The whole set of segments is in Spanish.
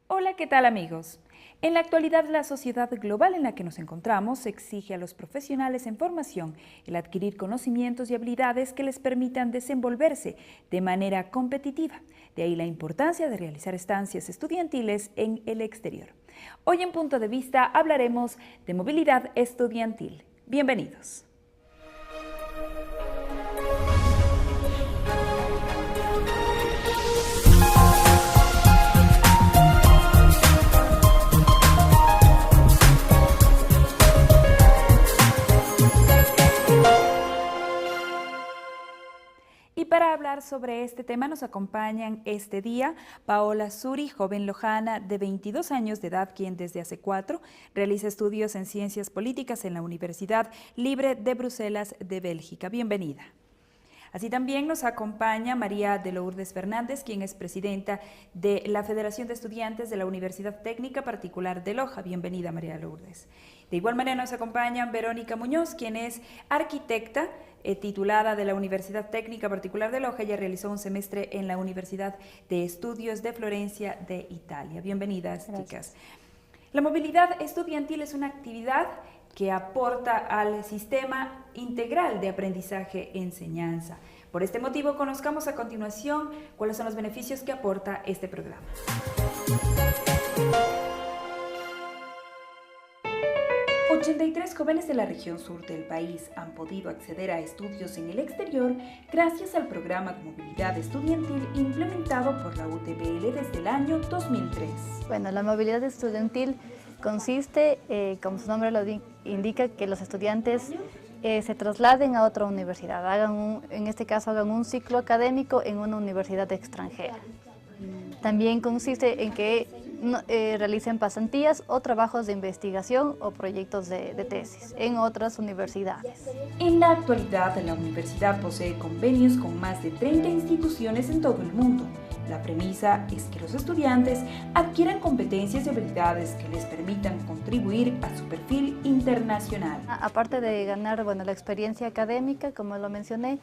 Hola, ¿qué tal amigos? En la actualidad, la sociedad global en la que nos encontramos exige a los profesionales en formación el adquirir conocimientos y habilidades que les permitan desenvolverse de manera competitiva. De ahí la importancia de realizar estancias estudiantiles en el exterior. Hoy en Punto de Vista hablaremos de movilidad estudiantil. Bienvenidos. Y para hablar sobre este tema nos acompañan este día Paola Suri, joven lojana de 22 años de edad, quien desde hace 4 realiza estudios en Ciencias Políticas en la Universidad Libre de Bruselas de Bélgica. Bienvenida. Así también nos acompaña María de Lourdes Fernández, quien es presidenta de la Federación de Estudiantes de la Universidad Técnica Particular de Loja. Bienvenida, María Lourdes. De igual manera nos acompaña Verónica Muñoz, quien es arquitecta titulada de la Universidad Técnica Particular de Loja. Ella realizó un semestre en la Universidad de Estudios de Florencia de Italia. Bienvenidas, chicas. La movilidad estudiantil es una actividad que aporta al sistema integral de aprendizaje-enseñanza. Por este motivo, conozcamos a continuación cuáles son los beneficios que aporta este programa. 83 jóvenes de la región sur del país han podido acceder a estudios en el exterior gracias al programa de movilidad estudiantil implementado por la UTPL desde el año 2003. Bueno, la movilidad estudiantil consiste, como su nombre lo indica, que los estudiantes se trasladen a otra universidad, en este caso hagan un ciclo académico en una universidad extranjera. También consiste en que realicen pasantías o trabajos de investigación o proyectos de tesis en otras universidades. En la actualidad, la universidad posee convenios con más de 30 instituciones en todo el mundo. La premisa es que los estudiantes adquieran competencias y habilidades que les permitan contribuir a su perfil internacional. Aparte de ganar la experiencia académica, como lo mencioné,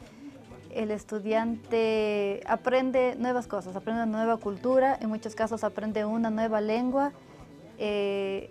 el estudiante aprende nuevas cosas, aprende una nueva cultura, en muchos casos aprende una nueva lengua,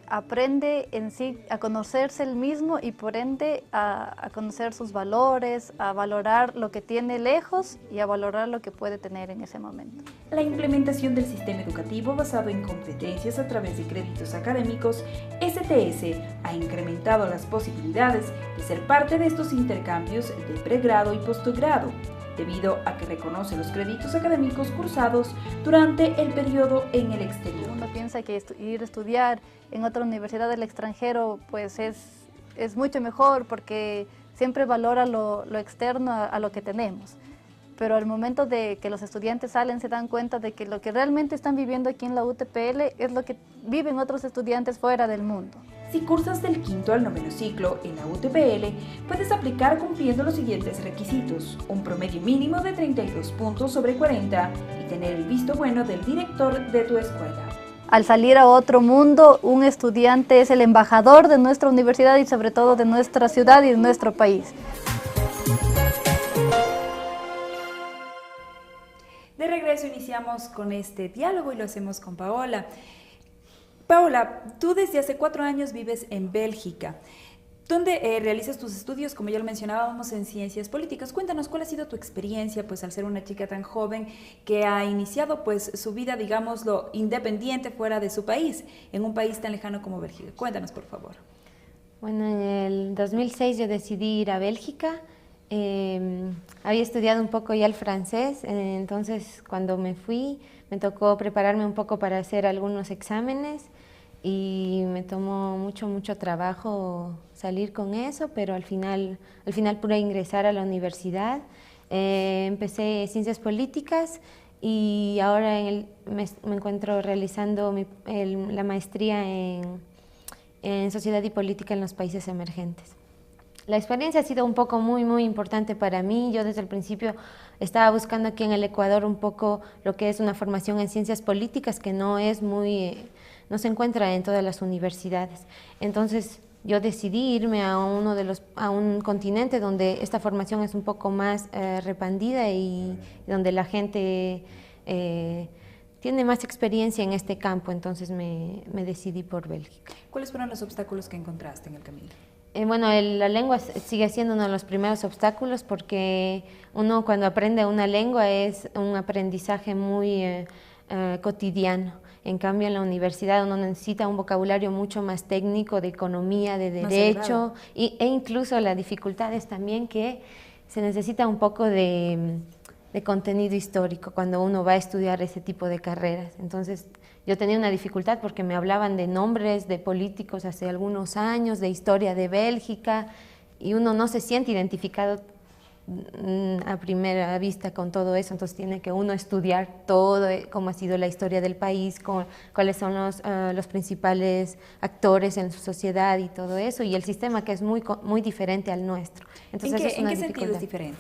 aprende en sí a conocerse él mismo y por ende a conocer sus valores, a valorar lo que tiene lejos y a valorar lo que puede tener en ese momento. La implementación del sistema educativo basado en competencias a través de créditos académicos, STS, ha incrementado las posibilidades de ser parte de estos intercambios de pregrado y postgrado, debido a que reconoce los créditos académicos cursados durante el periodo en el exterior. Uno piensa que ir a estudiar en otra universidad del extranjero pues es mucho mejor porque siempre valora lo externo a lo que tenemos. Pero al momento de que los estudiantes salen se dan cuenta de que lo que realmente están viviendo aquí en la UTPL es lo que viven otros estudiantes fuera del mundo. Si cursas del 5º al 9º ciclo en la UTPL, puedes aplicar cumpliendo los siguientes requisitos: un promedio mínimo de 32 puntos sobre 40 y tener el visto bueno del director de tu escuela. Al salir a otro mundo, un estudiante es el embajador de nuestra universidad y sobre todo de nuestra ciudad y de nuestro país. De regreso iniciamos con este diálogo y lo hacemos con Paola. Paola, tú desde hace 4 años vives en Bélgica, donde realizas tus estudios, como ya lo mencionábamos, en Ciencias Políticas. Cuéntanos cuál ha sido tu experiencia, pues al ser una chica tan joven que ha iniciado pues su vida, digámoslo, independiente fuera de su país, en un país tan lejano como Bélgica. Cuéntanos, por favor. Bueno, en el 2006 yo decidí ir a Bélgica. Había estudiado un poco ya el francés, entonces cuando me fui me tocó prepararme un poco para hacer algunos exámenes y me tomó mucho trabajo salir con eso, pero al final pude ingresar a la universidad. Empecé Ciencias Políticas y ahora me encuentro realizando la maestría en Sociedad y Política en los países emergentes. La experiencia ha sido un poco muy importante para mí. Yo desde el principio estaba buscando aquí en el Ecuador un poco lo que es una formación en ciencias políticas que no se encuentra en todas las universidades. Entonces yo decidí irme a un continente donde esta formación es un poco más repandida y donde la gente tiene más experiencia en este campo, entonces me decidí por Bélgica. ¿Cuáles fueron los obstáculos que encontraste en el camino? Bueno, la lengua sigue siendo uno de los primeros obstáculos porque uno cuando aprende una lengua es un aprendizaje muy cotidiano. En cambio, en la universidad uno necesita un vocabulario mucho más técnico de economía, de derecho e incluso la dificultad es también que se necesita un poco de contenido histórico cuando uno va a estudiar ese tipo de carreras. Entonces, yo tenía una dificultad porque me hablaban de nombres de políticos hace algunos años, de historia de Bélgica, y uno no se siente identificado a primera vista con todo eso, entonces tiene que uno estudiar todo, cómo ha sido la historia del país, cuáles son los principales actores en su sociedad y todo eso, y el sistema que es muy diferente al nuestro. Entonces, ¿En qué sentido es diferente?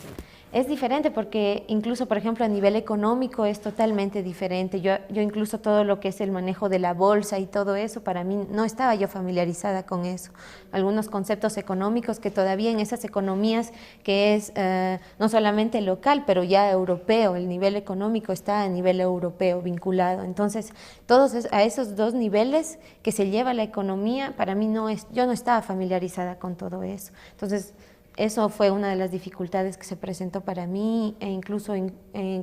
Es diferente porque incluso, por ejemplo, a nivel económico es totalmente diferente. Yo incluso todo lo que es el manejo de la bolsa y todo eso, para mí no estaba yo familiarizada con eso. Algunos conceptos económicos que todavía en esas economías que es no solamente local, pero ya europeo, el nivel económico está a nivel europeo vinculado. Entonces, a esos dos niveles que se lleva la economía, para mí yo no estaba familiarizada con todo eso. Entonces, eso fue una de las dificultades que se presentó para mí, e incluso,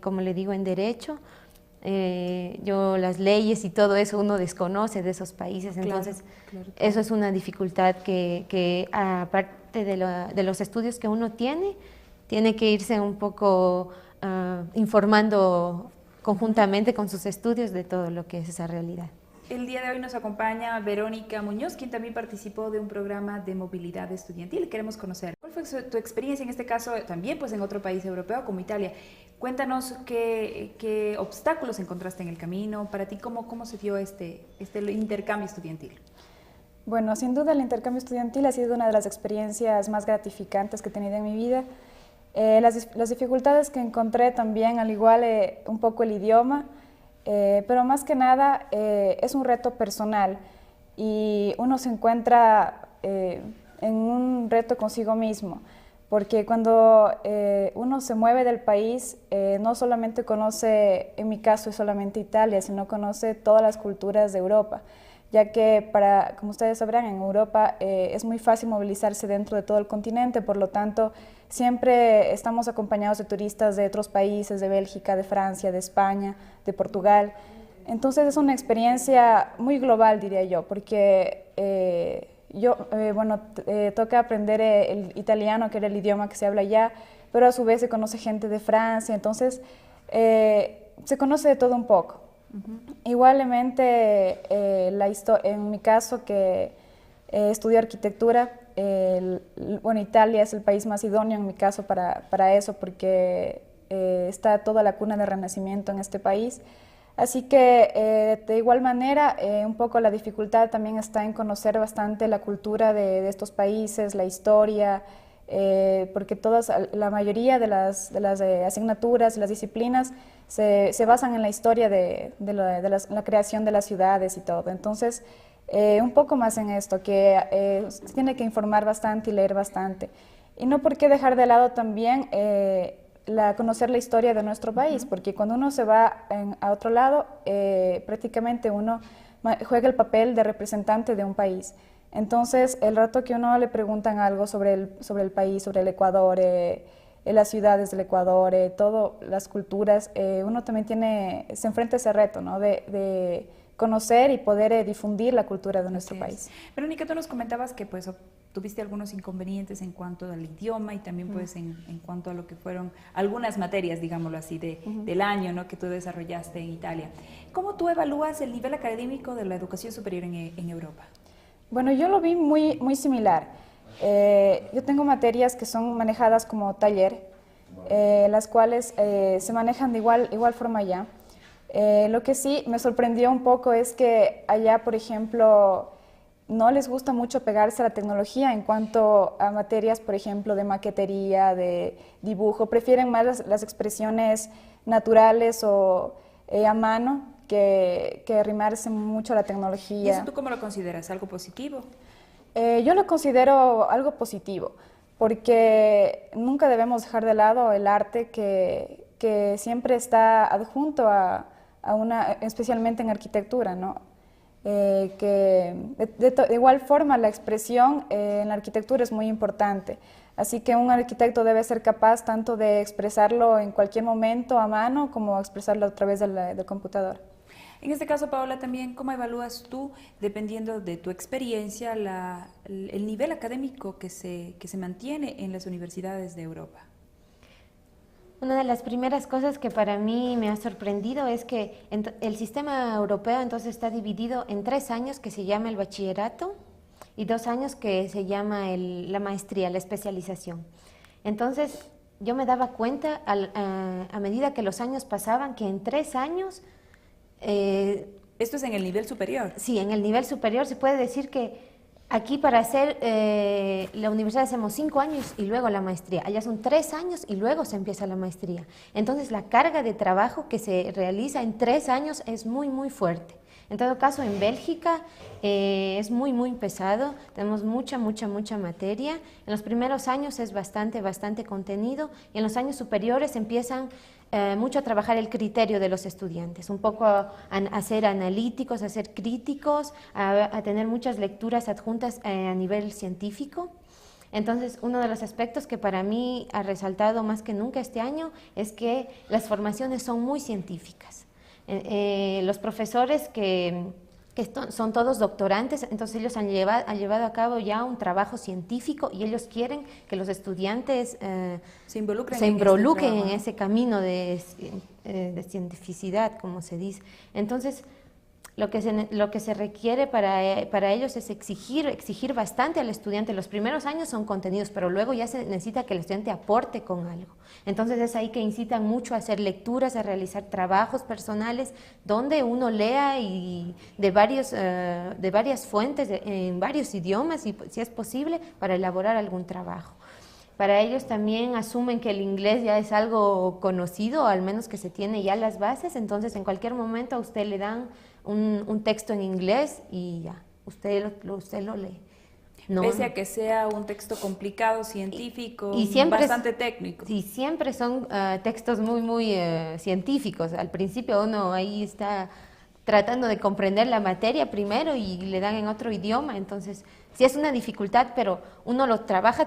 como le digo, en derecho. Yo las leyes y todo eso uno desconoce de esos países, entonces claro. Eso es una dificultad que aparte de los estudios que uno tiene que irse un poco informando conjuntamente con sus estudios de todo lo que es esa realidad. El día de hoy nos acompaña Verónica Muñoz, quien también participó de un programa de movilidad estudiantil. Queremos conocer cuál fue tu experiencia en este caso, también pues en otro país europeo como Italia. Cuéntanos qué obstáculos encontraste en el camino. Para ti, ¿cómo se dio este intercambio estudiantil? Bueno, sin duda el intercambio estudiantil ha sido una de las experiencias más gratificantes que he tenido en mi vida. Las dificultades que encontré también, al igual un poco el idioma, pero más que nada es un reto personal y uno se encuentra en un reto consigo mismo, porque cuando uno se mueve del país no solamente conoce, en mi caso es solamente Italia, sino conoce todas las culturas de Europa, ya que como ustedes sabrán, en Europa es muy fácil movilizarse dentro de todo el continente, por lo tanto siempre estamos acompañados de turistas de otros países, de Bélgica, de Francia, de España, de Portugal. Entonces es una experiencia muy global, diría yo, porque toca aprender el italiano, que era el idioma que se habla allá, pero a su vez se conoce gente de Francia, entonces se conoce de todo un poco. Igualmente, en mi caso, que estudio arquitectura, Italia es el país más idóneo en mi caso para eso, porque está toda la cuna del Renacimiento en este país. Así que de igual manera, un poco la dificultad también está en conocer bastante la cultura de estos países, la historia, porque la mayoría de las asignaturas y las disciplinas se basan en la historia de la creación de las ciudades y todo. Entonces, un poco más en esto, que se tiene que informar bastante y leer bastante. Y no por qué dejar de lado también conocer la historia de nuestro país, porque cuando uno se va a otro lado, prácticamente uno juega el papel de representante de un país. Entonces, el rato que uno le preguntan algo sobre el país, sobre el Ecuador, las ciudades del Ecuador, todas las culturas, uno también se enfrenta a ese reto, ¿no? de conocer y poder difundir la cultura de nuestro país. Verónica, tú nos comentabas que pues tuviste algunos inconvenientes en cuanto al idioma y también pues en cuanto a lo que fueron algunas materias, digámoslo así, del año, ¿no?, que tú desarrollaste en Italia. ¿Cómo tú evalúas el nivel académico de la educación superior en Europa? Bueno, yo lo vi muy similar. Yo tengo materias que son manejadas como taller, las cuales se manejan de igual forma allá. Lo que sí me sorprendió un poco es que allá, por ejemplo, no les gusta mucho pegarse a la tecnología en cuanto a materias, por ejemplo, de maquetería, de dibujo. Prefieren más las expresiones naturales o a mano que arrimarse mucho a la tecnología. ¿Y eso tú cómo lo consideras? ¿Algo positivo? Yo lo considero algo positivo, porque nunca debemos dejar de lado el arte que siempre está adjunto a especialmente en arquitectura, ¿no? Que de igual forma la expresión en la arquitectura es muy importante, así que un arquitecto debe ser capaz tanto de expresarlo en cualquier momento a mano como expresarlo a través del computador. En este caso, Paola, también, ¿cómo evalúas tú, dependiendo de tu experiencia, el nivel académico que se mantiene en las universidades de Europa? Una de las primeras cosas que para mí me ha sorprendido es que el sistema europeo entonces está dividido en 3 años que se llama el bachillerato y 2 años que se llama la maestría, la especialización. Entonces yo me daba cuenta a medida que los años pasaban que en 3 años... ¿Esto es en el nivel superior? Sí, en el nivel superior se puede decir que aquí para hacer la universidad hacemos 5 años y luego la maestría. Allá son 3 años y luego se empieza la maestría. Entonces la carga de trabajo que se realiza en 3 años es muy, muy fuerte. En todo caso, en Bélgica es muy, muy pesado. Tenemos mucha materia. En los primeros años es bastante contenido y en los años superiores empiezan mucho a trabajar el criterio de los estudiantes, un poco a ser analíticos, a ser críticos, a tener muchas lecturas adjuntas a nivel científico. Entonces, uno de los aspectos que para mí ha resaltado más que nunca este año es que las formaciones son muy científicas. Los profesores que son todos doctorantes, entonces ellos han llevado a cabo ya un trabajo científico y ellos quieren que los estudiantes se involucren en ese camino de cientificidad, como se dice. Entonces, lo que se requiere para ellos es exigir bastante al estudiante. Los primeros años son contenidos, pero luego ya se necesita que el estudiante aporte con algo. Entonces es ahí que incitan mucho a hacer lecturas, a realizar trabajos personales, donde uno lea de varias fuentes, en varios idiomas, si es posible, para elaborar algún trabajo. Para ellos también asumen que el inglés ya es algo conocido, o al menos que se tiene ya las bases, entonces en cualquier momento a usted le dan un texto en inglés y ya, usted lo lee. No, pese a que sea un texto complicado, científico, bastante técnico. Sí, siempre son textos muy científicos. Al principio uno ahí está tratando de comprender la materia primero y le dan en otro idioma, entonces sí es una dificultad, pero uno lo trabaja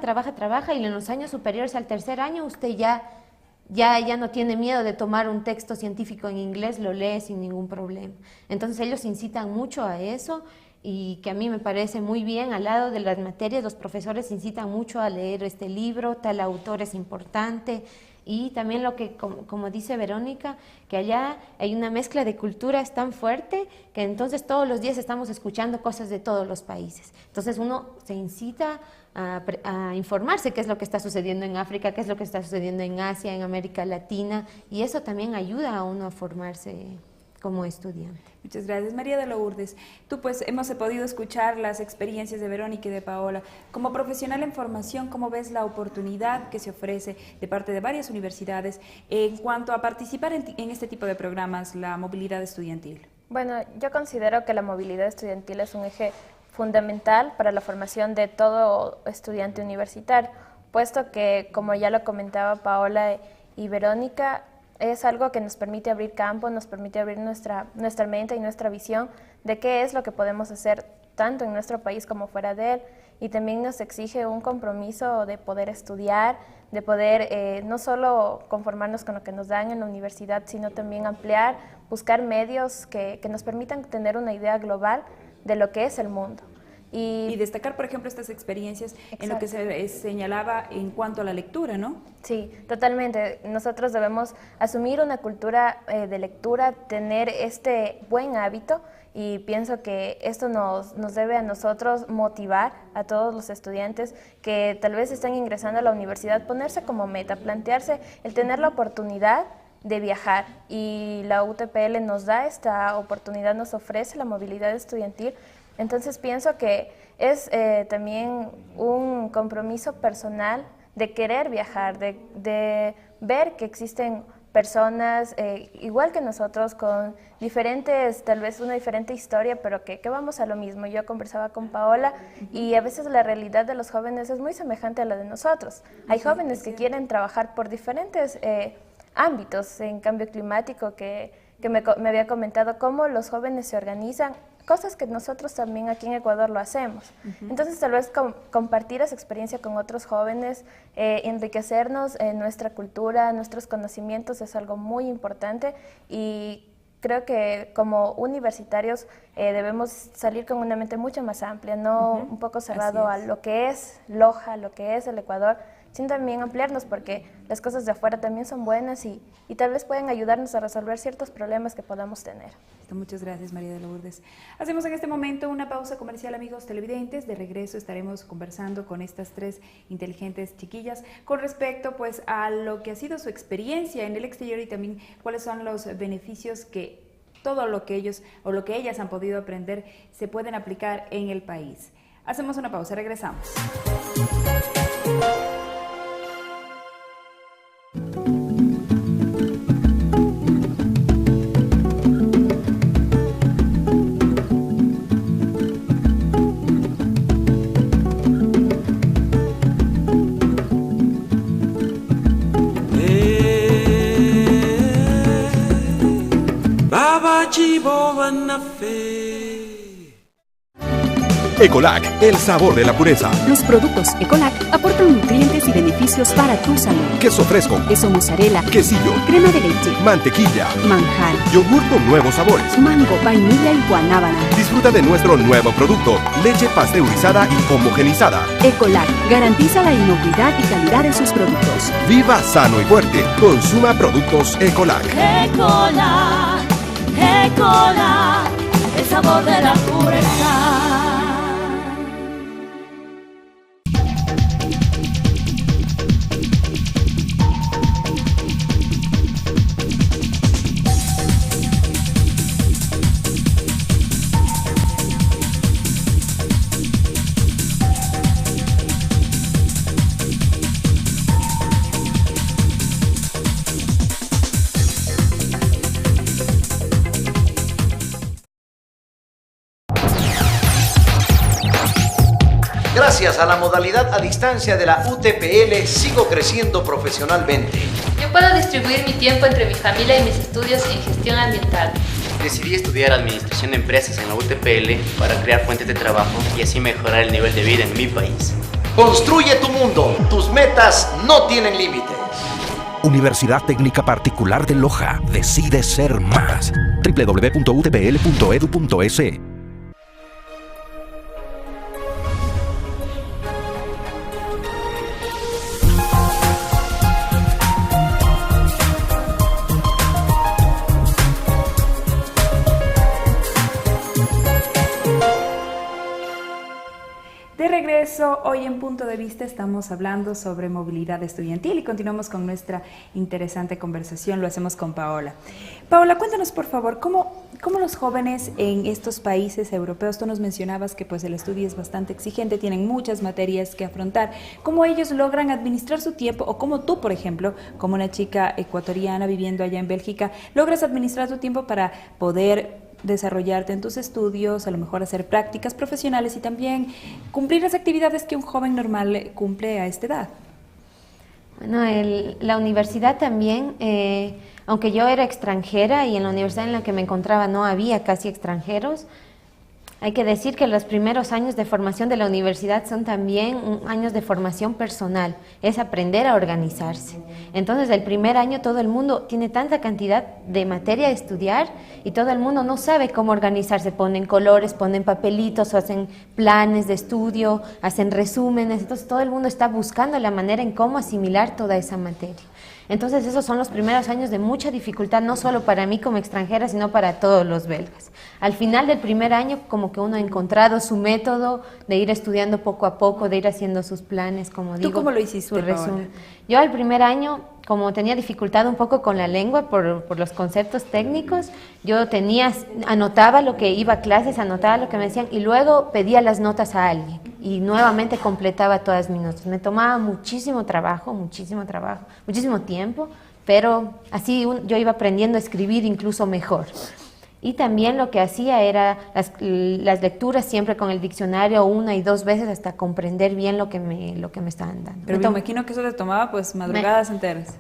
y en los años superiores al 3er año usted ya no tiene miedo de tomar un texto científico en inglés, lo lee sin ningún problema. Entonces ellos incitan mucho a eso y que a mí me parece muy bien. Al lado de las materias, los profesores incitan mucho a leer este libro, tal autor es importante. Y también lo que, como dice Verónica, que allá hay una mezcla de culturas tan fuerte que entonces todos los días estamos escuchando cosas de todos los países. Entonces uno se incita a informarse qué es lo que está sucediendo en África, qué es lo que está sucediendo en Asia, en América Latina, y eso también ayuda a uno a formarse como estudiante. Muchas gracias, María de Lourdes. Tú, pues, hemos podido escuchar las experiencias de Verónica y de Paola. Como profesional en formación, ¿cómo ves la oportunidad que se ofrece de parte de varias universidades en cuanto a participar en este tipo de programas, la movilidad estudiantil? Bueno, yo considero que la movilidad estudiantil es un eje fundamental para la formación de todo estudiante universitario, puesto que, como ya lo comentaba Paola y Verónica, es algo que nos permite abrir campo, nos permite abrir nuestra mente y nuestra visión de qué es lo que podemos hacer tanto en nuestro país como fuera de él, y también nos exige un compromiso de poder estudiar, de poder no solo conformarnos con lo que nos dan en la universidad, sino también ampliar, buscar medios que nos permitan tener una idea global de lo que es el mundo. Y destacar, por ejemplo, estas experiencias en lo que se señalaba en cuanto a la lectura, ¿no? Sí, totalmente. Nosotros debemos asumir una cultura de lectura, tener este buen hábito, y pienso que esto nos debe a nosotros motivar a todos los estudiantes que tal vez están ingresando a la universidad, ponerse como meta, plantearse el tener la oportunidad de viajar, y la UTPL nos da esta oportunidad, nos ofrece la movilidad estudiantil. Entonces pienso que es también un compromiso personal de querer viajar, de ver que existen personas igual que nosotros, con diferentes, tal vez una diferente historia, pero que vamos a lo mismo. Yo conversaba con Paola y a veces la realidad de los jóvenes es muy semejante a la de nosotros. Hay jóvenes que quieren trabajar por diferentes ámbitos, en cambio climático, que que me había comentado cómo los jóvenes se organizan, cosas que nosotros también aquí en Ecuador lo hacemos. Entonces, tal vez compartir esa experiencia con otros jóvenes, enriquecernos en nuestra cultura, nuestros conocimientos es algo muy importante, y creo que como universitarios debemos salir con una mente mucho más amplia, no un poco cerrado a lo que es Loja, lo que es el Ecuador, sino también ampliarnos, porque las cosas de afuera también son buenas y tal vez pueden ayudarnos a resolver ciertos problemas que podamos tener. Muchas gracias, María de Lourdes. Hacemos en este momento una pausa comercial, amigos televidentes. De regreso estaremos conversando con estas tres inteligentes chiquillas con respecto pues a lo que ha sido su experiencia en el exterior y también cuáles son los beneficios que todo lo que ellos o lo que ellas han podido aprender se pueden aplicar en el país. Hacemos una pausa, regresamos. Ecolac, el sabor de la pureza. Los productos Ecolac aportan nutrientes y beneficios para tu salud. Queso fresco, queso mozzarella, quesillo, crema de leche, mantequilla, manjar, yogur con nuevos sabores, mango, vainilla y guanábana. Disfruta de nuestro nuevo producto, leche pasteurizada y homogenizada. Ecolac garantiza la inocuidad y calidad de sus productos. Viva sano y fuerte. Consuma productos Ecolac. Ecolac, Ecolac, el sabor de la pureza. Gracias a la modalidad a distancia de la UTPL, sigo creciendo profesionalmente. Yo puedo distribuir mi tiempo entre mi familia y mis estudios en gestión ambiental. Decidí estudiar Administración de Empresas en la UTPL para crear fuentes de trabajo y así mejorar el nivel de vida en mi país. Construye tu mundo. Tus metas no tienen límites. Universidad Técnica Particular de Loja. Decide ser más. www.utpl.edu.es. De regreso, hoy en Punto de Vista estamos hablando sobre movilidad estudiantil y continuamos con nuestra interesante conversación. Lo hacemos con Paola. Paola, cuéntanos por favor, ¿cómo los jóvenes en estos países europeos, tú nos mencionabas que pues el estudio es bastante exigente, tienen muchas materias que afrontar, cómo ellos logran administrar su tiempo o cómo tú, por ejemplo, como una chica ecuatoriana viviendo allá en Bélgica, logras administrar tu tiempo para poder desarrollarte en tus estudios, a lo mejor hacer prácticas profesionales y también cumplir las actividades que un joven normal cumple a esta edad? Bueno, la universidad también, aunque yo era extranjera y en la universidad en la que me encontraba no había casi extranjeros, hay que decir que los primeros años de formación de la universidad son también años de formación personal, es aprender a organizarse. Entonces, el primer año todo el mundo tiene tanta cantidad de materia a estudiar y todo el mundo no sabe cómo organizarse. Ponen colores, ponen papelitos, hacen planes de estudio, hacen resúmenes. Entonces, todo el mundo está buscando la manera en cómo asimilar toda esa materia. Entonces, esos son los primeros años de mucha dificultad, no solo para mí como extranjera, sino para todos los belgas. Al final del primer año, como que uno ha encontrado su método de ir estudiando poco a poco, de ir haciendo sus planes, como digo. ¿Tú cómo lo hiciste, su resumen. Yo al primer año, como tenía dificultad un poco con la lengua por los conceptos técnicos, yo anotaba lo que iba a clases, anotaba lo que me decían y luego pedía las notas a alguien y nuevamente completaba todas mis notas. Me tomaba muchísimo trabajo, muchísimo tiempo, pero así yo iba aprendiendo a escribir incluso mejor. Y también lo que hacía era las lecturas siempre con el diccionario 1 y 2 veces hasta comprender bien lo que me estaban dando. Pero me imagino que eso te tomaba pues madrugadas enteras.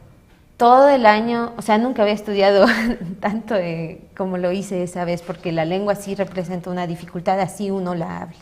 todo el año, o sea, nunca había estudiado tanto como lo hice esa vez, porque la lengua sí representa una dificultad, así uno la hable.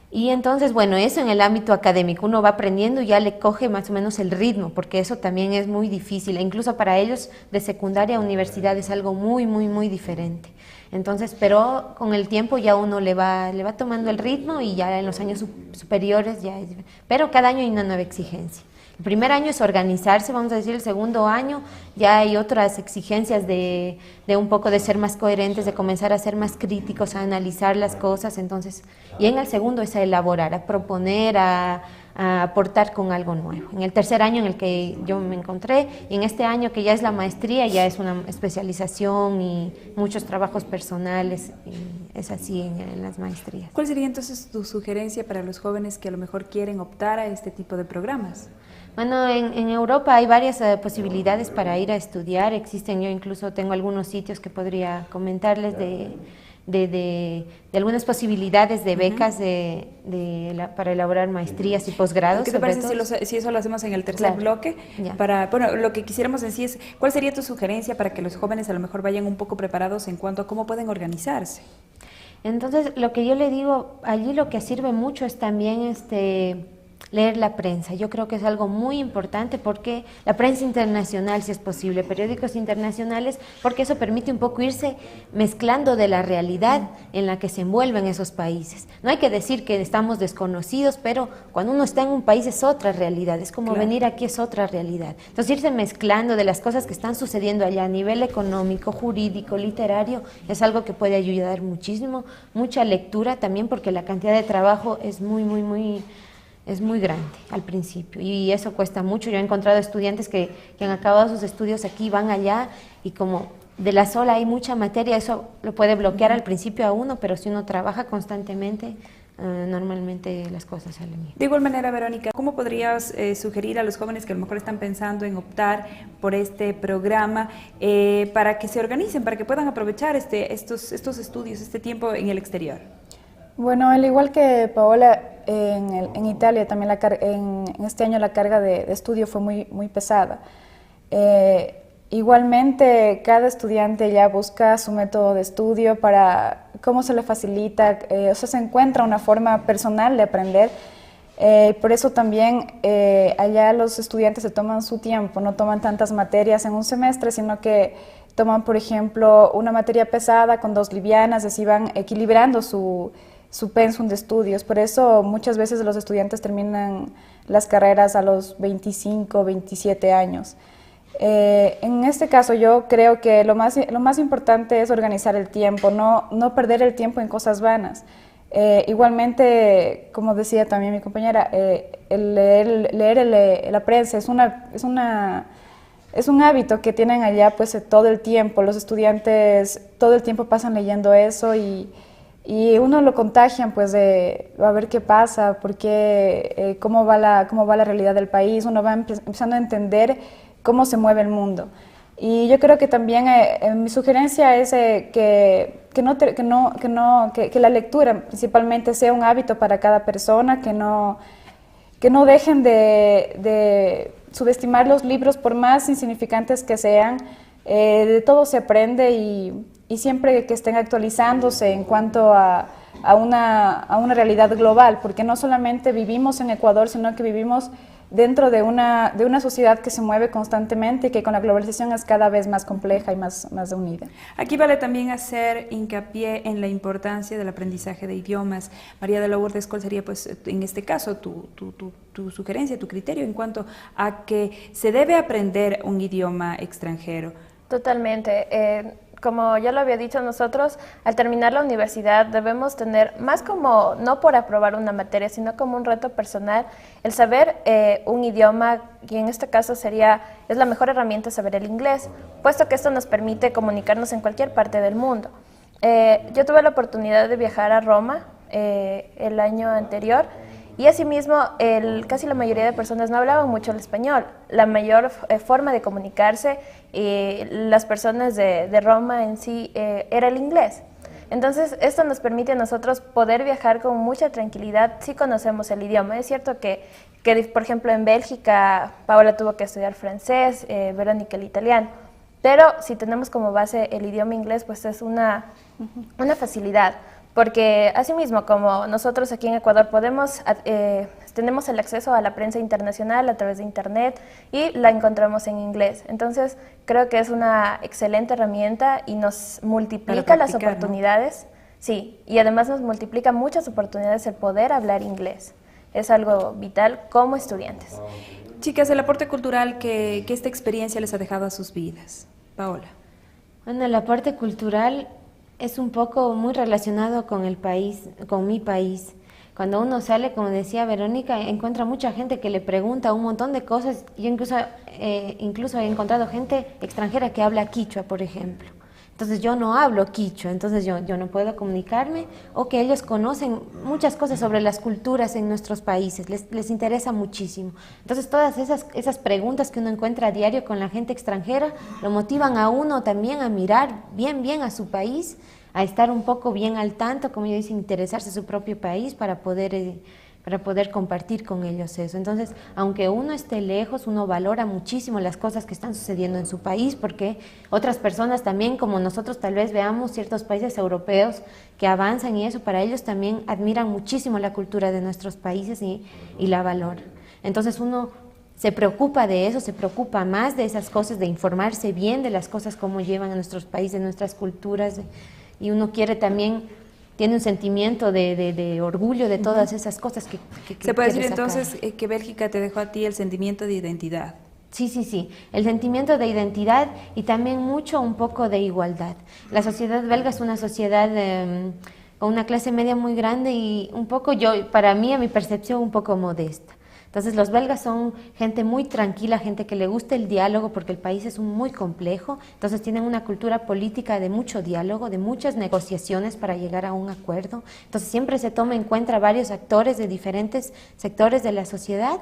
Y entonces, bueno, eso en el ámbito académico, uno va aprendiendo y ya le coge más o menos el ritmo, porque eso también es muy difícil, e incluso para ellos de secundaria a universidad es algo muy diferente. Entonces, pero con el tiempo ya uno le va tomando el ritmo y ya en los años superiores ya es... Pero cada año hay una nueva exigencia. El primer año es organizarse, vamos a decir, el segundo año ya hay otras exigencias de un poco de ser más coherentes, de comenzar a ser más críticos, a analizar las cosas, entonces, y en el segundo es a elaborar, a proponer, a aportar con algo nuevo. En el tercer año en el que yo me encontré, y en este año que ya es la maestría, ya es una especialización y muchos trabajos personales, y es así en las maestrías. ¿Cuál sería entonces tu sugerencia para los jóvenes que a lo mejor quieren optar a este tipo de programas? Bueno, en Europa hay varias posibilidades para ir a estudiar, existen, yo incluso tengo algunos sitios que podría comentarles de algunas posibilidades de becas para elaborar maestrías y posgrados. ¿Qué te parece si eso lo hacemos en el tercer bloque? Bueno, lo que quisiéramos en sí es, ¿cuál sería tu sugerencia para que los jóvenes a lo mejor vayan un poco preparados en cuanto a cómo pueden organizarse? Entonces, lo que yo le digo, allí lo que sirve mucho es también leer la prensa. Yo creo que es algo muy importante, porque la prensa internacional, si es posible, periódicos internacionales, porque eso permite un poco irse mezclando de la realidad en la que se envuelven esos países. No hay que decir que estamos desconocidos, pero cuando uno está en un país es otra realidad, es como venir aquí, es otra realidad. Entonces irse mezclando de las cosas que están sucediendo allá a nivel económico, jurídico, literario, es algo que puede ayudar muchísimo. Mucha lectura también, porque la cantidad de trabajo es muy grande al principio y eso cuesta mucho. Yo he encontrado estudiantes que han acabado sus estudios aquí, van allá y como de la sola hay mucha materia, eso lo puede bloquear al principio a uno, pero si uno trabaja constantemente, normalmente las cosas salen bien. De igual manera, Verónica, ¿cómo podrías sugerir a los jóvenes que a lo mejor están pensando en optar por este programa para que se organicen, para que puedan aprovechar estos estudios, este tiempo en el exterior? Bueno, al igual que Paola, en Italia también en este año la carga de estudio fue muy pesada. Igualmente, cada estudiante ya busca su método de estudio para cómo se le facilita, o sea, se encuentra una forma personal de aprender. Por eso también allá los estudiantes se toman su tiempo, no toman tantas materias en un semestre, sino que toman, por ejemplo, una materia pesada con 2 livianas, así van equilibrando su pensum de estudios. Por eso muchas veces los estudiantes terminan las carreras a los 25, 27 años. En este caso yo creo que lo más importante es organizar el tiempo, no perder el tiempo en cosas vanas. Igualmente, como decía también mi compañera, leer la prensa es un hábito que tienen allá pues todo el tiempo. Los estudiantes todo el tiempo pasan leyendo eso y uno lo contagian pues de a ver qué pasa, porque cómo va la realidad del país, uno va empezando a entender cómo se mueve el mundo. Y yo creo que también mi sugerencia es que la lectura principalmente sea un hábito para cada persona, que no dejen de subestimar los libros por más insignificantes que sean. De todo se aprende y siempre que estén actualizándose en cuanto a una realidad global, porque no solamente vivimos en Ecuador, sino que vivimos dentro de una sociedad que se mueve constantemente y que con la globalización es cada vez más compleja y más unida. Aquí vale también hacer hincapié en la importancia del aprendizaje de idiomas. María de Lourdes, ¿cuál sería pues en este caso tu sugerencia, tu criterio en cuanto a que se debe aprender un idioma extranjero? Totalmente. Como ya lo había dicho, nosotros al terminar la universidad debemos tener más como, no por aprobar una materia, sino como un reto personal, el saber un idioma, y en este caso es la mejor herramienta saber el inglés, puesto que esto nos permite comunicarnos en cualquier parte del mundo. Yo tuve la oportunidad de viajar a Roma el año anterior, y asimismo, casi la mayoría de personas no hablaban mucho el español. La mayor forma de comunicarse, las personas de Roma en sí, era el inglés. Entonces, esto nos permite a nosotros poder viajar con mucha tranquilidad si conocemos el idioma. Es cierto que que por ejemplo en Bélgica Paola tuvo que estudiar francés, Verónica el italiano, pero si tenemos como base el idioma inglés, pues es una facilidad, porque asimismo como nosotros aquí en Ecuador tenemos el acceso a la prensa internacional a través de internet y la encontramos en inglés, entonces creo que es una excelente herramienta y nos multiplica las oportunidades, ¿no? Sí, y además nos multiplica muchas oportunidades el poder hablar inglés. Es algo vital como estudiantes. Chicas, el aporte cultural que esta experiencia les ha dejado a sus vidas. Paola. Bueno, el aporte cultural es un poco muy relacionado con el país, con mi país. Cuando uno sale, como decía Verónica, encuentra mucha gente que le pregunta un montón de cosas. Yo incluso he encontrado gente extranjera que habla quichua, por ejemplo. Entonces yo no hablo quichua, entonces yo no puedo comunicarme, o que ellos conocen muchas cosas sobre las culturas en nuestros países, les interesa muchísimo. Entonces todas esas preguntas que uno encuentra a diario con la gente extranjera lo motivan a uno también a mirar bien a su país, a estar un poco bien al tanto, como yo dice, interesarse en su propio país para poder compartir con ellos eso. Entonces, aunque uno esté lejos, uno valora muchísimo las cosas que están sucediendo en su país, porque otras personas también, como nosotros tal vez veamos ciertos países europeos que avanzan y eso, para ellos también admiran muchísimo la cultura de nuestros países y la valoran. Entonces uno se preocupa de eso, se preocupa más de esas cosas, de informarse bien de las cosas, cómo llevan a nuestros países, nuestras culturas, y uno quiere también... tiene un sentimiento de orgullo de todas esas cosas que se puede decir entonces que Bélgica te dejó a ti el sentimiento de identidad. Sí, el sentimiento de identidad y también un poco de igualdad. La sociedad belga es una sociedad con una clase media muy grande y un poco, para mí, a mi percepción, un poco modesta. Entonces los belgas son gente muy tranquila, gente que le gusta el diálogo porque el país es muy complejo, entonces tienen una cultura política de mucho diálogo, de muchas negociaciones para llegar a un acuerdo, entonces siempre se toma en cuenta varios actores de diferentes sectores de la sociedad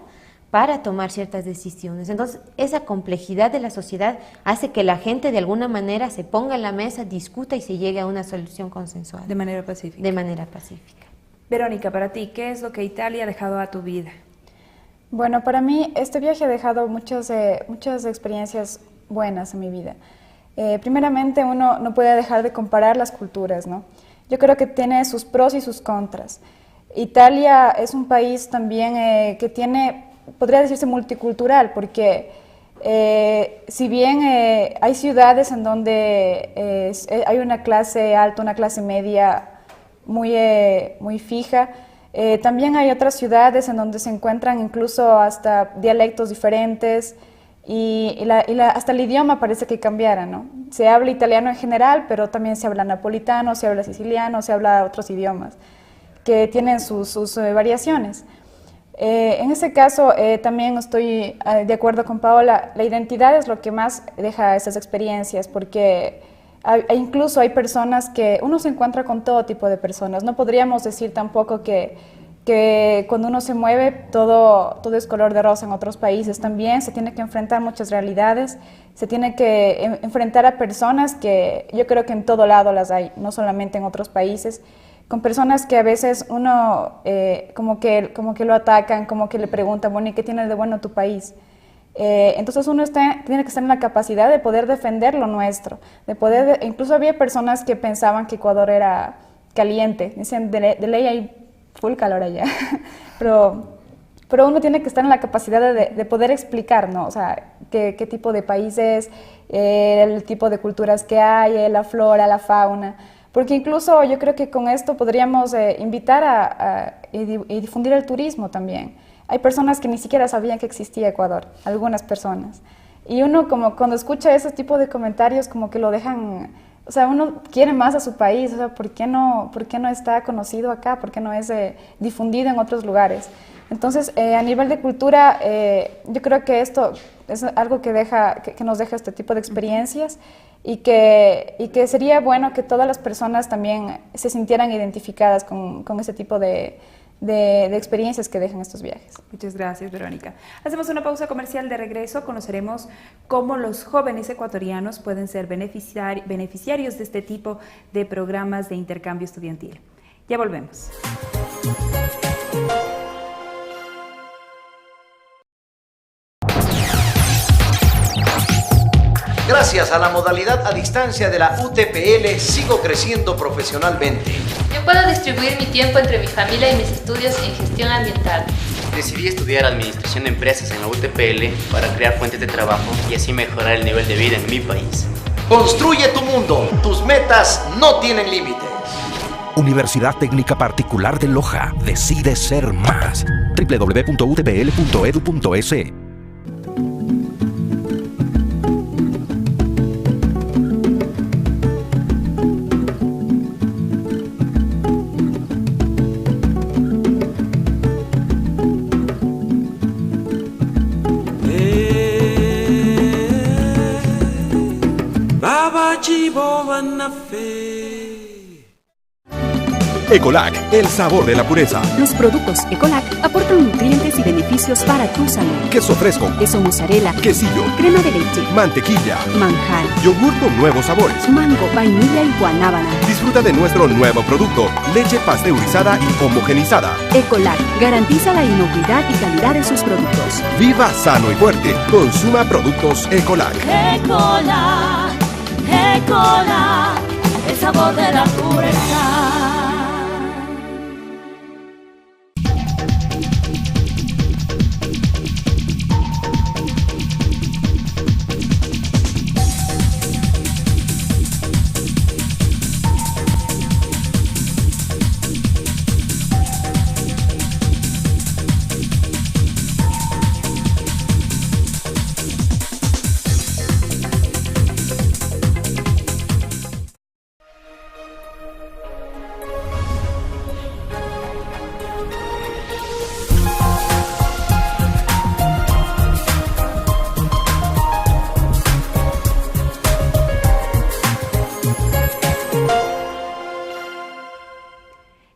para tomar ciertas decisiones. Entonces esa complejidad de la sociedad hace que la gente de alguna manera se ponga en la mesa, discuta y se llegue a una solución consensual. De manera pacífica. De manera pacífica. Verónica, para ti, ¿qué es lo que Italia ha dejado a tu vida? Bueno, para mí este viaje ha dejado muchas experiencias buenas en mi vida. Primeramente, uno no puede dejar de comparar las culturas, ¿no? Yo creo que tiene sus pros y sus contras. Italia es un país también que tiene, podría decirse, multicultural, porque si bien hay ciudades en donde hay una clase alta, una clase media muy fija, también hay otras ciudades en donde se encuentran incluso hasta dialectos diferentes y hasta el idioma parece que cambiara, ¿no? Se habla italiano en general, pero también se habla napolitano, se habla siciliano, se habla otros idiomas que tienen sus variaciones. En ese caso también estoy de acuerdo con Paola, la identidad es lo que más deja esas experiencias, porque incluso hay personas que uno se encuentra con todo tipo de personas. No podríamos decir tampoco que cuando uno se mueve todo es color de rosa en otros países. También se tiene que enfrentar muchas realidades, se tiene que enfrentar a personas que yo creo que en todo lado las hay, no solamente en otros países, con personas que a veces uno como que lo atacan, como que le preguntan, bueno, ¿y qué tiene de bueno tu país? Entonces uno tiene que estar en la capacidad de poder defender lo nuestro, incluso había personas que pensaban que Ecuador era caliente, dicen de ley hay full calor allá, pero uno tiene que estar en la capacidad de poder explicar, ¿no? O sea, qué tipo de país es, el tipo de culturas que hay, la flora, la fauna, porque incluso yo creo que con esto podríamos invitar y difundir el turismo también. Hay personas que ni siquiera sabían que existía Ecuador, algunas personas. Y uno como cuando escucha ese tipo de comentarios como que lo dejan, o sea, uno quiere más a su país, o sea, ¿por qué no está conocido acá? ¿Por qué no es difundido en otros lugares? Entonces, a nivel de cultura, yo creo que esto es algo que nos deja este tipo de experiencias y que sería bueno que todas las personas también se sintieran identificadas con ese tipo de experiencias que dejan estos viajes. Muchas gracias, Verónica. Hacemos una pausa comercial. De regreso conoceremos cómo los jóvenes ecuatorianos pueden ser beneficiarios de este tipo de programas de intercambio estudiantil. Ya volvemos. Gracias a la modalidad a distancia de la UTPL, sigo creciendo profesionalmente. Yo puedo distribuir mi tiempo entre mi familia y mis estudios en gestión ambiental. Decidí estudiar Administración de Empresas en la UTPL para crear fuentes de trabajo y así mejorar el nivel de vida en mi país. Construye tu mundo. Tus metas no tienen límites. Universidad Técnica Particular de Loja. Decide ser más. www.utpl.edu.es. Ecolac, el sabor de la pureza. Los productos Ecolac aportan nutrientes y beneficios para tu salud. Queso fresco, Queso mozzarella, quesillo, crema de leche, mantequilla, manjar, yogur con nuevos sabores. mango, vainilla y guanábana. Disfruta de nuestro nuevo producto, leche pasteurizada y homogenizada. Ecolac garantiza la inocuidad y calidad de sus productos. Viva sano y fuerte. Consuma productos Ecolac. Ecolac, Ecolac, el sabor de la pureza.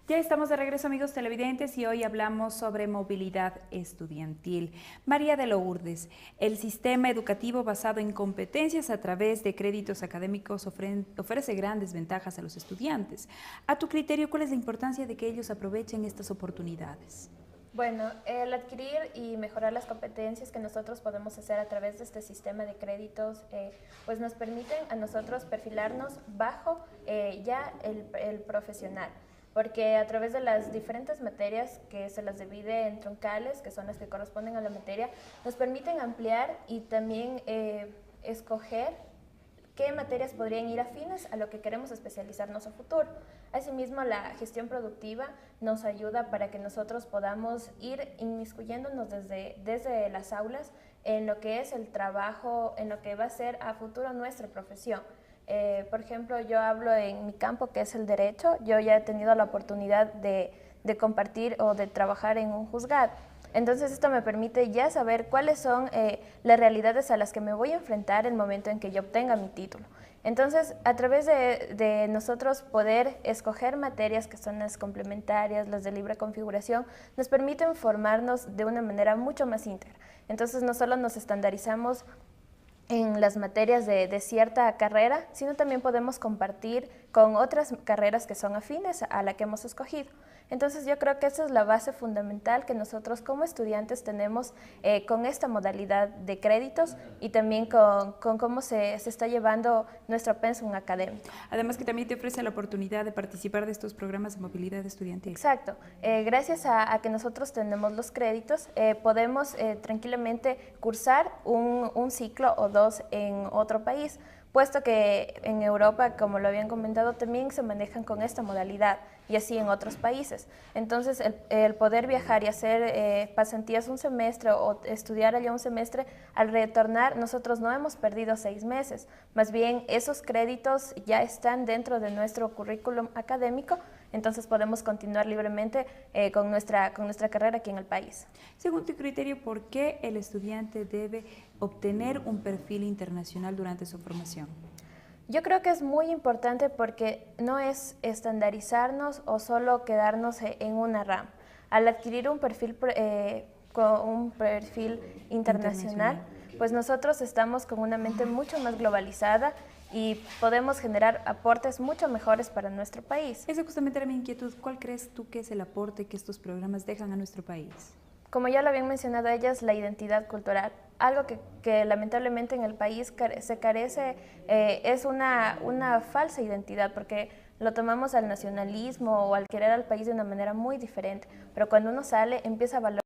Estamos de regreso, amigos televidentes, y hoy hablamos sobre movilidad estudiantil. María de Lourdes, el sistema educativo basado en competencias a través de créditos académicos ofrece grandes ventajas a los estudiantes. A tu criterio, ¿cuál es la importancia de que ellos aprovechen estas oportunidades? Bueno, el adquirir y mejorar las competencias que nosotros podemos hacer a través de este sistema de créditos, pues nos permiten a nosotros perfilarnos bajo ya el profesional. Porque a través de las diferentes materias que se las divide en troncales, que son las que corresponden a la materia, nos permiten ampliar y también escoger qué materias podrían ir afines a lo que queremos especializarnos a futuro. Asimismo, la gestión productiva nos ayuda para que nosotros podamos ir inmiscuyéndonos desde las aulas en lo que es el trabajo, en lo que va a ser a futuro nuestra profesión. Por ejemplo, yo hablo en mi campo, que es el derecho. Yo ya he tenido la oportunidad de compartir o de trabajar en un juzgado. Entonces esto me permite ya saber cuáles son las realidades a las que me voy a enfrentar el momento en que yo obtenga mi título. Entonces, a través de nosotros poder escoger materias que son las complementarias, las de libre configuración, nos permiten formarnos de una manera mucho más íntegra. Entonces, no solo nos estandarizamos en las materias de cierta carrera, sino también podemos compartir con otras carreras que son afines a la que hemos escogido. Entonces yo creo que esa es la base fundamental que nosotros como estudiantes tenemos con esta modalidad de créditos y también con cómo se está llevando nuestro pensum académico. Además que también te ofrece la oportunidad de participar de estos programas de movilidad estudiantil. Exacto. Gracias a que nosotros tenemos los créditos, podemos tranquilamente cursar un ciclo o dos en otro país, puesto que en Europa, como lo habían comentado, también se manejan con esta modalidad y así en otros países. Entonces, el poder viajar y hacer pasantías un semestre o estudiar allá un semestre, al retornar nosotros no hemos perdido 6 meses, más bien esos créditos ya están dentro de nuestro currículum académico, entonces podemos continuar libremente con nuestra carrera aquí en el país. Según tu criterio, ¿por qué el estudiante debe obtener un perfil internacional durante su formación? Yo creo que es muy importante porque no es estandarizarnos o solo quedarnos en una rama. Al adquirir un perfil internacional, pues nosotros estamos con una mente mucho más globalizada y podemos generar aportes mucho mejores para nuestro país. Esa justamente era mi inquietud. ¿Cuál crees tú que es el aporte que estos programas dejan a nuestro país? como ya lo habían mencionado ellas, la identidad cultural. Algo que lamentablemente en el país se carece es una falsa identidad, porque lo tomamos al nacionalismo o al querer al país de una manera muy diferente, pero cuando uno sale empieza a valorar,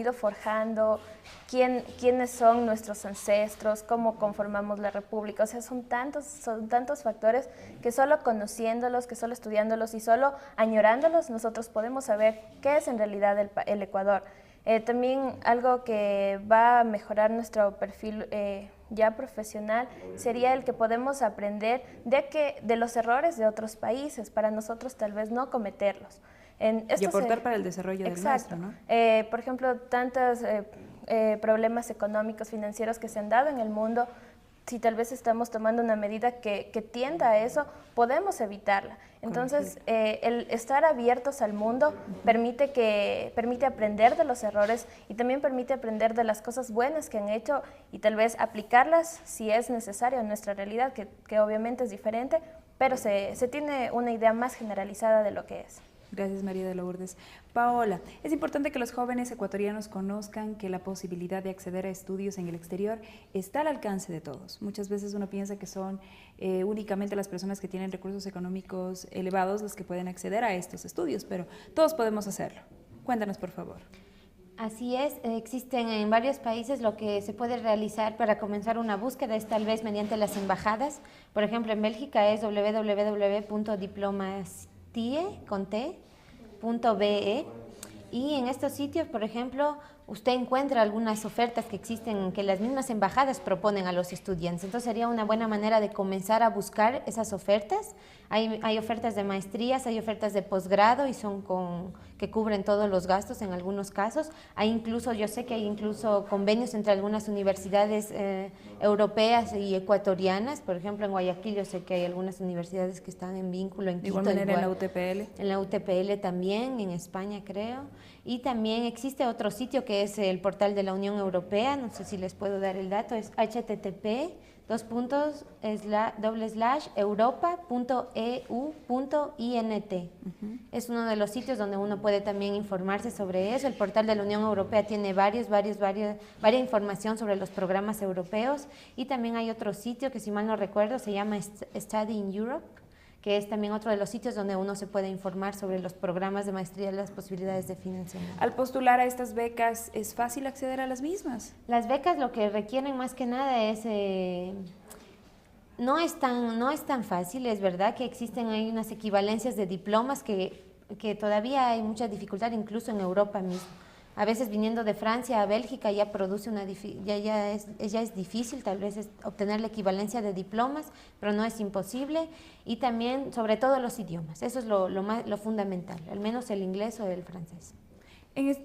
ido forjando quiénes son nuestros ancestros, cómo conformamos la república. O sea, son tantos factores que solo conociéndolos, que solo estudiándolos y solo añorándolos, nosotros podemos saber qué es en realidad el Ecuador. También algo que va a mejorar nuestro perfil ya profesional sería el que podemos aprender de los errores de otros países, para nosotros tal vez no cometerlos. Y aportar para el desarrollo del nuestro, ¿no? Por ejemplo, tantos problemas económicos, financieros que se han dado en el mundo, si tal vez estamos tomando una medida que tienda a eso, podemos evitarla. Entonces, el estar abiertos al mundo permite aprender de los errores y también permite aprender de las cosas buenas que han hecho y tal vez aplicarlas si es necesario en nuestra realidad, que obviamente es diferente, pero se tiene una idea más generalizada de lo que es. Gracias, María de Lourdes. Paola, es importante que los jóvenes ecuatorianos conozcan que la posibilidad de acceder a estudios en el exterior está al alcance de todos. Muchas veces uno piensa que son únicamente las personas que tienen recursos económicos elevados las que pueden acceder a estos estudios, pero todos podemos hacerlo. Cuéntanos, por favor. Así es, existen en varios países. Lo que se puede realizar para comenzar una búsqueda es tal vez mediante las embajadas. Por ejemplo, en Bélgica es www.diplomastie.be, y en estos sitios, por ejemplo, usted encuentra algunas ofertas que existen, que las mismas embajadas proponen a los estudiantes. Entonces sería una buena manera de comenzar a buscar esas ofertas. Hay ofertas de maestrías, hay ofertas de posgrado y son que cubren todos los gastos en algunos casos. Yo sé que hay incluso convenios entre algunas universidades europeas y ecuatorianas. Por ejemplo, en Guayaquil yo sé que hay algunas universidades que están en vínculo. En de igual manera en la UTPL. En la UTPL también, en España creo. Y también existe otro sitio que es el portal de la Unión Europea, no sé si les puedo dar el dato, es http://europa.eu.int. Es uno de los sitios donde uno puede también informarse sobre eso. El portal de la Unión Europea tiene varias información sobre los programas europeos, y también hay otro sitio que, si mal no recuerdo, se llama Study in Europe, que es también otro de los sitios donde uno se puede informar sobre los programas de maestría y las posibilidades de financiamiento. Al postular a estas becas, ¿es fácil acceder a las mismas? Las becas lo que requieren más que nada es... no es tan fácil, es verdad que hay unas equivalencias de diplomas que todavía hay mucha dificultad, incluso en Europa mismo. A veces viniendo de Francia a Bélgica ya es difícil tal vez obtener la equivalencia de diplomas, pero no es imposible. Y también, sobre todo, los idiomas. Eso es lo fundamental, al menos el inglés o el francés.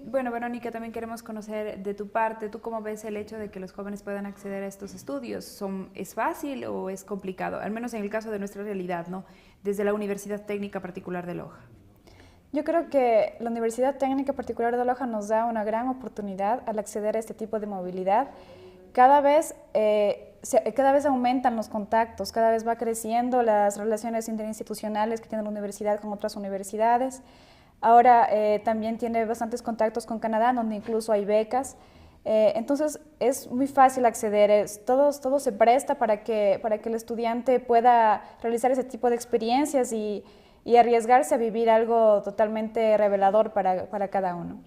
Bueno, Verónica, también queremos conocer de tu parte, ¿tú cómo ves el hecho de que los jóvenes puedan acceder a estos estudios? ¿Es fácil o es complicado? Al menos en el caso de nuestra realidad, ¿no? Desde la Universidad Técnica Particular de Loja. Yo creo que la Universidad Técnica Particular de Loja nos da una gran oportunidad al acceder a este tipo de movilidad. Cada vez aumentan los contactos, cada vez va creciendo las relaciones interinstitucionales que tiene la universidad con otras universidades. Ahora también tiene bastantes contactos con Canadá, donde incluso hay becas. Entonces es muy fácil acceder, todo se presta para que el estudiante pueda realizar ese tipo de experiencias y arriesgarse a vivir algo totalmente revelador para cada uno.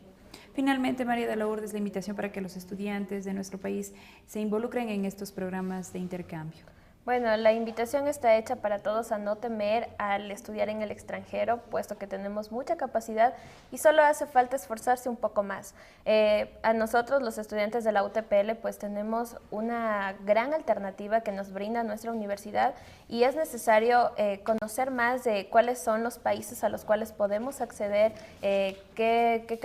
Finalmente, María de Lourdes, la invitación para que los estudiantes de nuestro país se involucren en estos programas de intercambio. Bueno, la invitación está hecha para todos a no temer al estudiar en el extranjero, puesto que tenemos mucha capacidad y solo hace falta esforzarse un poco más. A nosotros, los estudiantes de la UTPL, pues tenemos una gran alternativa que nos brinda nuestra universidad, y es necesario conocer más de cuáles son los países a los cuales podemos acceder, con qué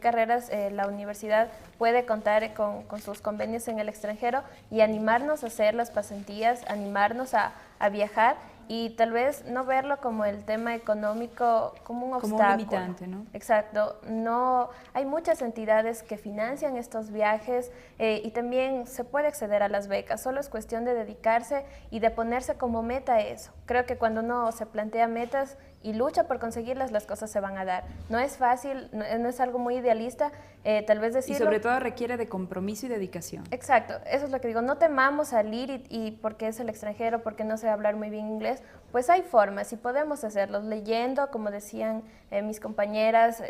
carreras la universidad puede contar con sus convenios en el extranjero, y animarnos a hacer las pasantías, animarnos a viajar, y tal vez no verlo como el tema económico como un obstáculo. Como un limitante, ¿no? Exacto. No, hay muchas entidades que financian estos viajes y también se puede acceder a las becas. Solo es cuestión de dedicarse y de ponerse como meta eso. Creo que cuando uno se plantea metas y lucha por conseguirlas, las cosas se van a dar. No es fácil, no es algo muy idealista, tal vez decirlo. Y sobre todo requiere de compromiso y dedicación. Exacto, eso es lo que digo, no temamos salir y porque es el extranjero, porque no sé hablar muy bien inglés, pues hay formas y podemos hacerlo, leyendo, como decían mis compañeras,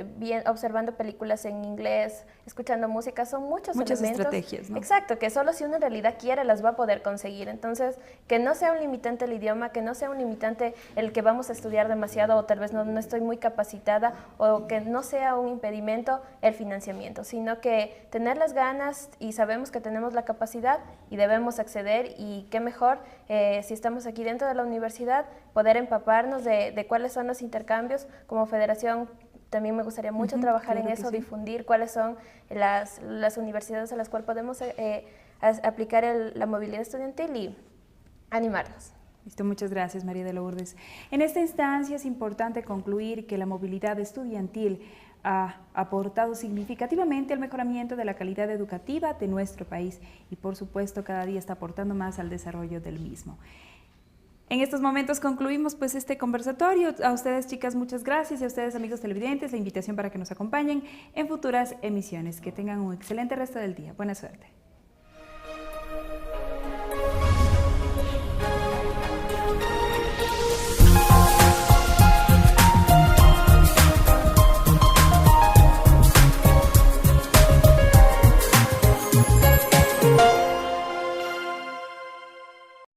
observando películas en inglés, escuchando música, son muchas elementos. Estrategias, ¿no? Exacto, que solo si uno en realidad quiere las va a poder conseguir. Entonces, que no sea un limitante el idioma, que no sea un limitante el que vamos a estudiar demasiado o tal vez no estoy muy capacitada, o que no sea un impedimento el financiamiento, sino que tener las ganas y sabemos que tenemos la capacidad y debemos acceder, y qué mejor si estamos aquí dentro de la universidad poder empaparnos de cuáles son los intercambios. Como federación también me gustaría mucho trabajar en eso, difundir cuáles son las universidades a las cuales podemos aplicar la movilidad estudiantil y animarnos. Listo, muchas gracias, María de Lourdes. En esta instancia es importante concluir que la movilidad estudiantil ha aportado significativamente al mejoramiento de la calidad educativa de nuestro país y, por supuesto, cada día está aportando más al desarrollo del mismo. En estos momentos concluimos pues este conversatorio. A ustedes, chicas, muchas gracias, y a ustedes, amigos televidentes, la invitación para que nos acompañen en futuras emisiones. Que tengan un excelente resto del día. Buena suerte.